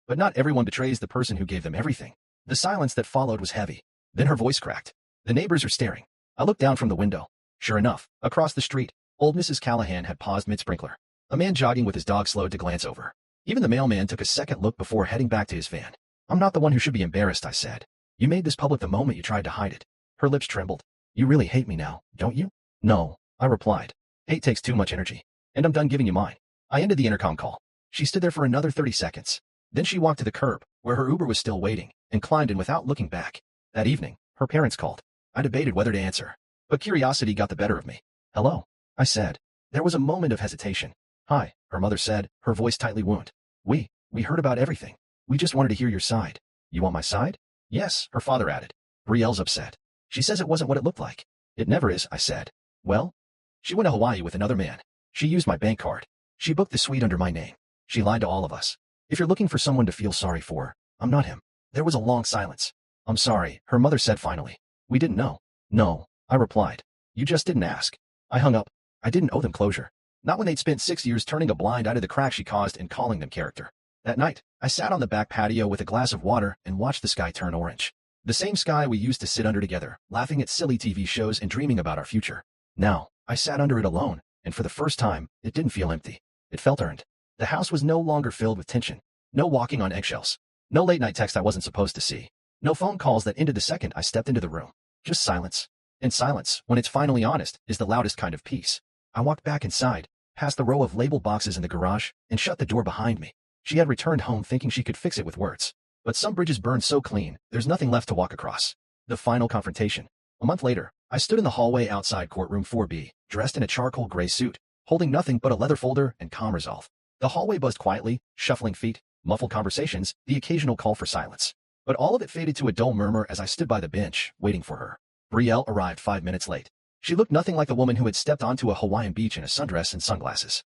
But not everyone betrays the person who gave them everything. The silence that followed was heavy. Then her voice cracked. The neighbors are staring. I looked down from the window. Sure enough, across the street, old Mrs. Callahan had paused mid-sprinkler. A man jogging with his dog slowed to glance over. Even the mailman took a second look before heading back to his van. I'm not the one who should be embarrassed, I said. You made this public the moment you tried to hide it. Her lips trembled. You really hate me now, don't you? No, I replied. Hate takes too much energy. And I'm done giving you mine. I ended the intercom call. She stood there for another 30 seconds. Then she walked to the curb, where her Uber was still waiting, and climbed in without looking back. That evening, her parents called. I debated whether to answer, but curiosity got the better of me. Hello, I said. There was a moment of hesitation. Hi, her mother said, her voice tightly wound. We heard about everything. We just wanted to hear your side. You want my side? Yes, her father added. Brielle's upset. She says it wasn't what it looked like. It never is, I said. Well? She went to Hawaii with another man. She used my bank card. She booked the suite under my name. She lied to all of us. If you're looking for someone to feel sorry for, I'm not him. There was a long silence. I'm sorry, her mother said finally. We didn't know. No, I replied. You just didn't ask. I hung up. I didn't owe them closure. Not when they'd spent 6 years turning a blind eye to the crack she caused and calling them character. That night, I sat on the back patio with a glass of water and watched the sky turn orange. The same sky we used to sit under together, laughing at silly TV shows and dreaming about our future. Now, I sat under it alone, and for the first time, it didn't feel empty. It felt earned. The house was no longer filled with tension. No walking on eggshells. No late-night text I wasn't supposed to see. No phone calls that ended the second I stepped into the room. Just silence. And silence, when it's finally honest, is the loudest kind of peace. I walked back inside, past the row of labeled boxes in the garage, and shut the door behind me. She had returned home thinking she could fix it with words. But some bridges burn so clean, there's nothing left to walk across. The final confrontation. A month later, I stood in the hallway outside courtroom 4B, dressed in a charcoal gray suit, holding nothing but a leather folder and calm resolve. The hallway buzzed quietly, shuffling feet, muffled conversations, the occasional call for silence. But all of it faded to a dull murmur as I stood by the bench, waiting for her. Brielle arrived 5 minutes late. She looked nothing like the woman who had stepped onto a Hawaiian beach in a sundress and sunglasses.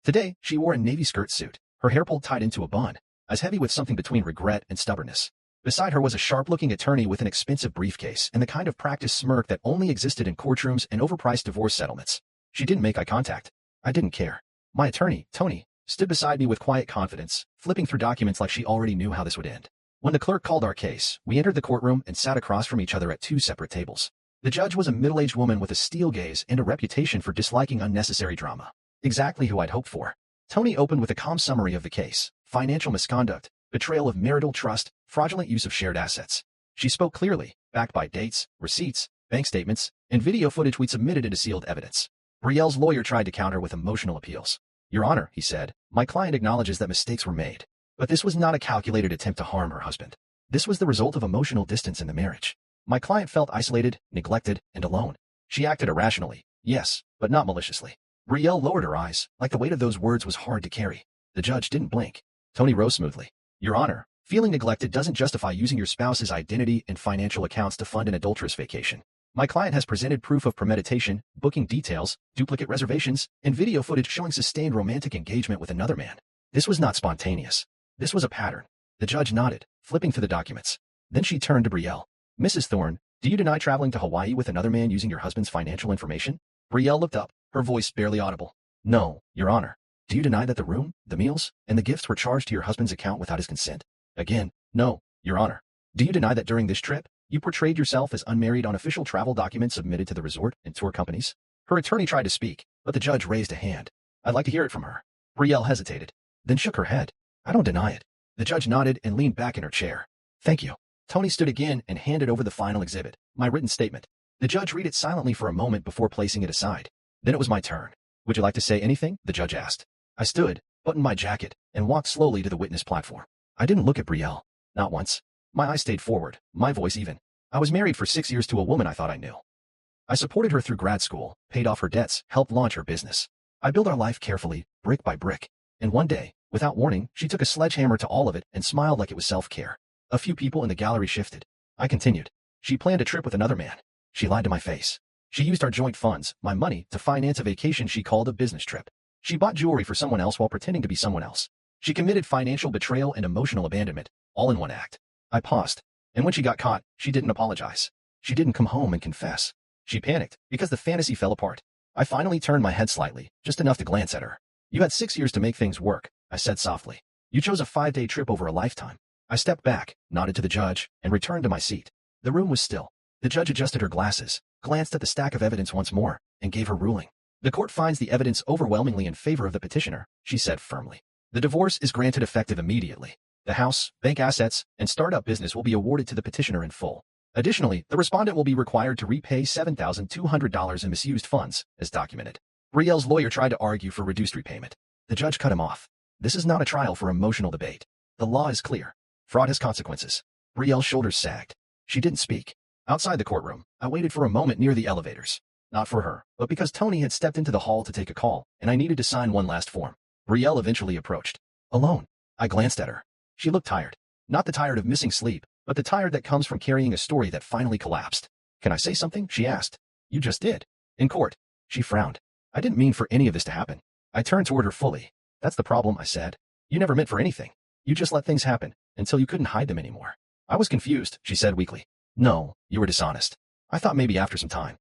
Today, she wore a navy skirt suit, her hair pulled tight into a bun, as heavy with something between regret and stubbornness. Beside her was a sharp-looking attorney with an expensive briefcase and the kind of practiced smirk that only existed in courtrooms and overpriced divorce settlements. She didn't make eye contact. I didn't care. My attorney, Tony, stood beside me with quiet confidence, flipping through documents like she already knew how this would end. When the clerk called our case, we entered the courtroom and sat across from each other at 2 separate tables. The judge was a middle-aged woman with a steel gaze and a reputation for disliking unnecessary drama. Exactly who I'd hoped for. Tony opened with a calm summary of the case: financial misconduct, betrayal of marital trust, fraudulent use of shared assets. She spoke clearly, backed by dates, receipts, bank statements, and video footage we'd submitted into sealed evidence. Brielle's lawyer tried to counter with emotional appeals. Your Honor, he said, my client acknowledges that mistakes were made. But this was not a calculated attempt to harm her husband. This was the result of emotional distance in the marriage. My client felt isolated, neglected, and alone. She acted irrationally, yes, but not maliciously. Brielle lowered her eyes, like the weight of those words was hard to carry. The judge didn't blink. Tony rose smoothly. Your Honor, feeling neglected doesn't justify using your spouse's identity and financial accounts to fund an adulterous vacation. My client has presented proof of premeditation, booking details, duplicate reservations, and video footage showing sustained romantic engagement with another man. This was not spontaneous. This was a pattern. The judge nodded, flipping through the documents. Then she turned to Brielle. Mrs. Thorne, do you deny traveling to Hawaii with another man using your husband's financial information? Brielle looked up, her voice barely audible. No, Your Honor. Do you deny that the room, the meals, and the gifts were charged to your husband's account without his consent? Again, no, Your Honor. Do you deny that during this trip, you portrayed yourself as unmarried on official travel documents submitted to the resort and tour companies? Her attorney tried to speak, but the judge raised a hand. I'd like to hear it from her. Brielle hesitated, then shook her head. I don't deny it. The judge nodded and leaned back in her chair. Thank you. Tony stood again and handed over the final exhibit, my written statement. The judge read it silently for a moment before placing it aside. Then it was my turn. Would you like to say anything? The judge asked. I stood, buttoned my jacket, and walked slowly to the witness platform. I didn't look at Brielle. Not once. My eyes stayed forward, my voice even. I was married for 6 years to a woman I thought I knew. I supported her through grad school, paid off her debts, helped launch her business. I built our life carefully, brick by brick. And one day, without warning, she took a sledgehammer to all of it and smiled like it was self-care. A few people in the gallery shifted. I continued. She planned a trip with another man. She lied to my face. She used our joint funds, my money, to finance a vacation she called a business trip. She bought jewelry for someone else while pretending to be someone else. She committed financial betrayal and emotional abandonment, all in one act. I paused. And when she got caught, she didn't apologize. She didn't come home and confess. She panicked because the fantasy fell apart. I finally turned my head slightly, just enough to glance at her. You had 6 years to make things work, I said softly. You chose a 5-day trip over a lifetime. I stepped back, nodded to the judge, and returned to my seat. The room was still. The judge adjusted her glasses, glanced at the stack of evidence once more, and gave her ruling. The court finds the evidence overwhelmingly in favor of the petitioner, she said firmly. The divorce is granted effective immediately. The house, bank assets, and startup business will be awarded to the petitioner in full. Additionally, the respondent will be required to repay $7,200 in misused funds, as documented. Brielle's lawyer tried to argue for reduced repayment. The judge cut him off. This is not a trial for emotional debate. The law is clear. Fraud has consequences. Brielle's shoulders sagged. She didn't speak. Outside the courtroom, I waited for a moment near the elevators. Not for her, but because Tony had stepped into the hall to take a call, and I needed to sign one last form. Brielle eventually approached. Alone. I glanced at her. She looked tired. Not the tired of missing sleep, but the tired that comes from carrying a story that finally collapsed. Can I say something? She asked. You just did. In court. She frowned. I didn't mean for any of this to happen. I turned toward her fully. That's the problem, I said. You never meant for anything. You just let things happen, until you couldn't hide them anymore. I was confused, she said weakly. No, you were dishonest. I thought maybe after some time.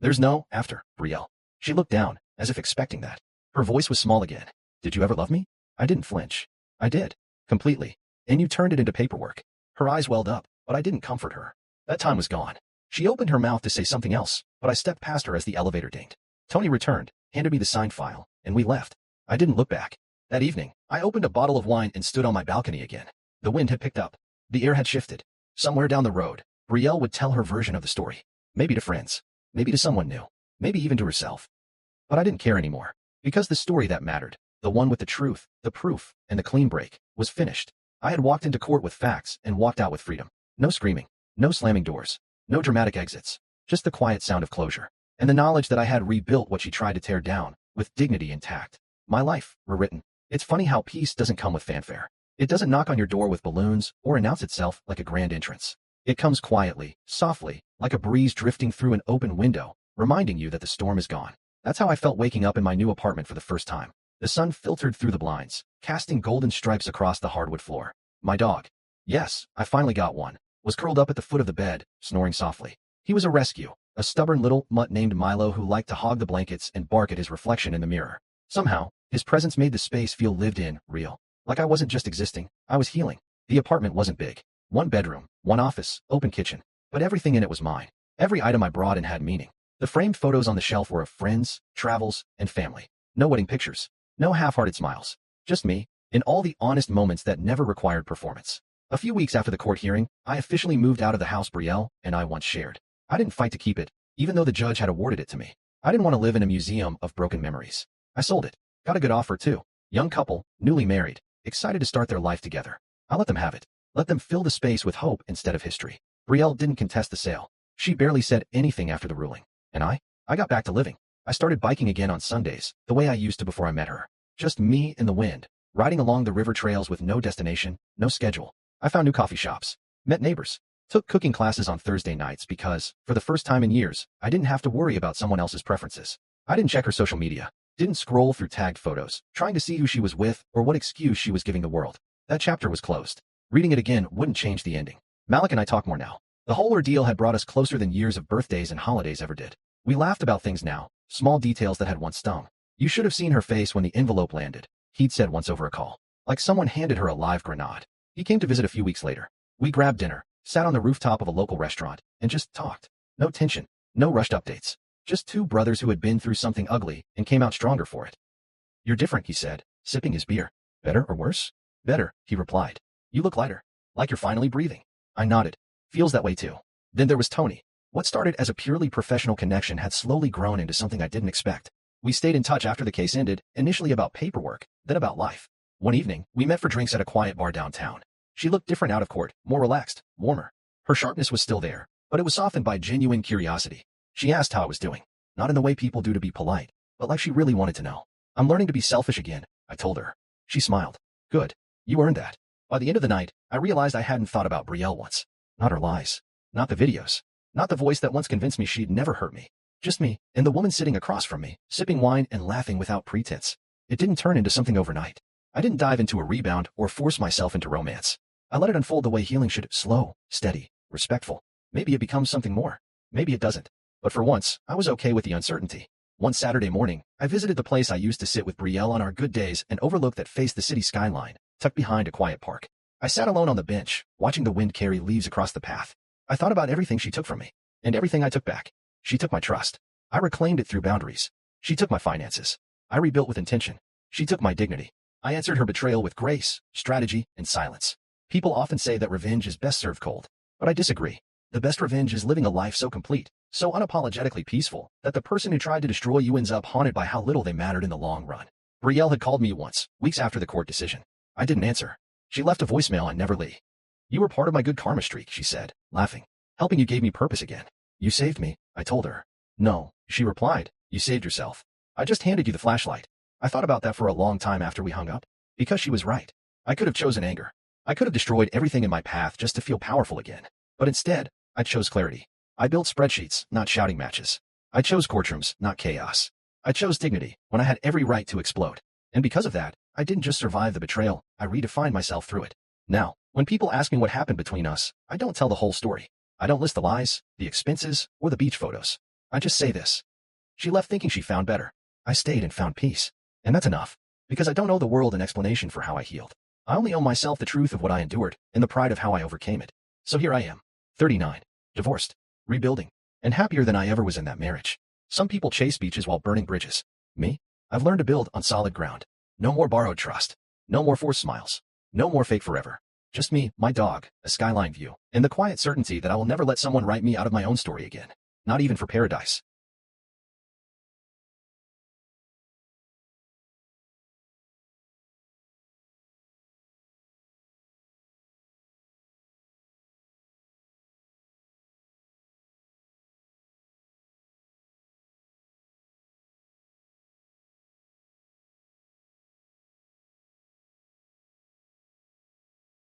There's no after, Brielle. She looked down, as if expecting that. Her voice was small again. Did you ever love me? I didn't flinch. I did. Completely. And you turned it into paperwork. Her eyes welled up, but I didn't comfort her. That time was gone. She opened her mouth to say something else, but I stepped past her as the elevator dinged. Tony returned, handed me the signed file, and we left. I didn't look back. That evening, I opened a bottle of wine and stood on my balcony again. The wind had picked up. The air had shifted. Somewhere down the road, Brielle would tell her version of the story. Maybe to friends. Maybe to someone new. Maybe even to herself. But I didn't care anymore. Because the story that mattered, the one with the truth, the proof, and the clean break, was finished. I had walked into court with facts and walked out with freedom. No screaming. No slamming doors. No dramatic exits. Just the quiet sound of closure. And the knowledge that I had rebuilt what she tried to tear down, with dignity intact. My life, rewritten. It's funny how peace doesn't come with fanfare. It doesn't knock on your door with balloons or announce itself like a grand entrance. It comes quietly, softly, like a breeze drifting through an open window, reminding you that the storm is gone. That's how I felt waking up in my new apartment for the first time. The sun filtered through the blinds, casting golden stripes across the hardwood floor. My dog. Yes, I finally got one. Was curled up at the foot of the bed, snoring softly. He was a rescue, a stubborn little mutt named Milo who liked to hog the blankets and bark at his reflection in the mirror. Somehow, his presence made the space feel lived in, real. Like I wasn't just existing, I was healing. The apartment wasn't big. One bedroom, one office, open kitchen. But everything in it was mine. Every item I brought in had meaning. The framed photos on the shelf were of friends, travels, and family. No wedding pictures. No half-hearted smiles. Just me, in all the honest moments that never required performance. A few weeks after the court hearing, I officially moved out of the house Brielle and I once shared. I didn't fight to keep it, even though the judge had awarded it to me. I didn't want to live in a museum of broken memories. I sold it. Got a good offer too. Young couple, newly married, excited to start their life together. I let them have it. Let them fill the space with hope instead of history. Brielle didn't contest the sale. She barely said anything after the ruling. And I got back to living. I started biking again on Sundays, the way I used to before I met her. Just me and the wind, riding along the river trails with no destination, no schedule. I found new coffee shops, met neighbors, took cooking classes on Thursday nights because, for the first time in years, I didn't have to worry about someone else's preferences. I didn't check her social media, didn't scroll through tagged photos, trying to see who she was with or what excuse she was giving the world. That chapter was closed. Reading it again wouldn't change the ending. Malik and I talk more now. The whole ordeal had brought us closer than years of birthdays and holidays ever did. We laughed about things now, small details that had once stung. You should have seen her face when the envelope landed, he'd said once over a call. Like someone handed her a live grenade. He came to visit a few weeks later. We grabbed dinner, sat on the rooftop of a local restaurant, and just talked. No tension, no rushed updates. Just two brothers who had been through something ugly and came out stronger for it. You're different, he said, sipping his beer. Better or worse? Better, he replied. You look lighter. Like you're finally breathing. I nodded. Feels that way too. Then there was Tony. What started as a purely professional connection had slowly grown into something I didn't expect. We stayed in touch after the case ended, initially about paperwork, then about life. One evening, we met for drinks at a quiet bar downtown. She looked different out of court, more relaxed, warmer. Her sharpness was still there, but it was softened by genuine curiosity. She asked how I was doing, not in the way people do to be polite, but like she really wanted to know. I'm learning to be selfish again, I told her. She smiled. Good. You earned that. By the end of the night, I realized I hadn't thought about Brielle once. Not her lies. Not the videos. Not the voice that once convinced me she'd never hurt me. Just me, and the woman sitting across from me, sipping wine and laughing without pretense. It didn't turn into something overnight. I didn't dive into a rebound or force myself into romance. I let it unfold the way healing should, slow, steady, respectful. Maybe it becomes something more. Maybe it doesn't. But for once, I was okay with the uncertainty. One Saturday morning, I visited the place I used to sit with Brielle on our good days and overlook that faced the city skyline, tucked behind a quiet park. I sat alone on the bench, watching the wind carry leaves across the path. I thought about everything she took from me, and everything I took back. She took my trust. I reclaimed it through boundaries. She took my finances. I rebuilt with intention. She took my dignity. I answered her betrayal with grace, strategy, and silence. People often say that revenge is best served cold, but I disagree. The best revenge is living a life so complete, so unapologetically peaceful, that the person who tried to destroy you ends up haunted by how little they mattered in the long run. Brielle had called me once, weeks after the court decision. I didn't answer. She left a voicemail on Never Lee. You were part of my good karma streak, she said, laughing. Helping you gave me purpose again. You saved me, I told her. No, she replied, you saved yourself. I just handed you the flashlight. I thought about that for a long time after we hung up. Because she was right. I could have chosen anger. I could have destroyed everything in my path just to feel powerful again. But instead, I chose clarity. I built spreadsheets, not shouting matches. I chose courtrooms, not chaos. I chose dignity when I had every right to explode. And because of that, I didn't just survive the betrayal, I redefined myself through it. Now, when people ask me what happened between us, I don't tell the whole story. I don't list the lies, the expenses, or the beach photos. I just say this. She left thinking she found better. I stayed and found peace. And that's enough. Because I don't owe the world an explanation for how I healed. I only owe myself the truth of what I endured and the pride of how I overcame it. So here I am, 39, divorced, rebuilding, and happier than I ever was in that marriage. Some people chase beaches while burning bridges. Me? I've learned to build on solid ground. No more borrowed trust. No more forced smiles. No more fake forever. Just me, my dog, a skyline view, and the quiet certainty that I will never let someone write me out of my own story again. Not even for paradise.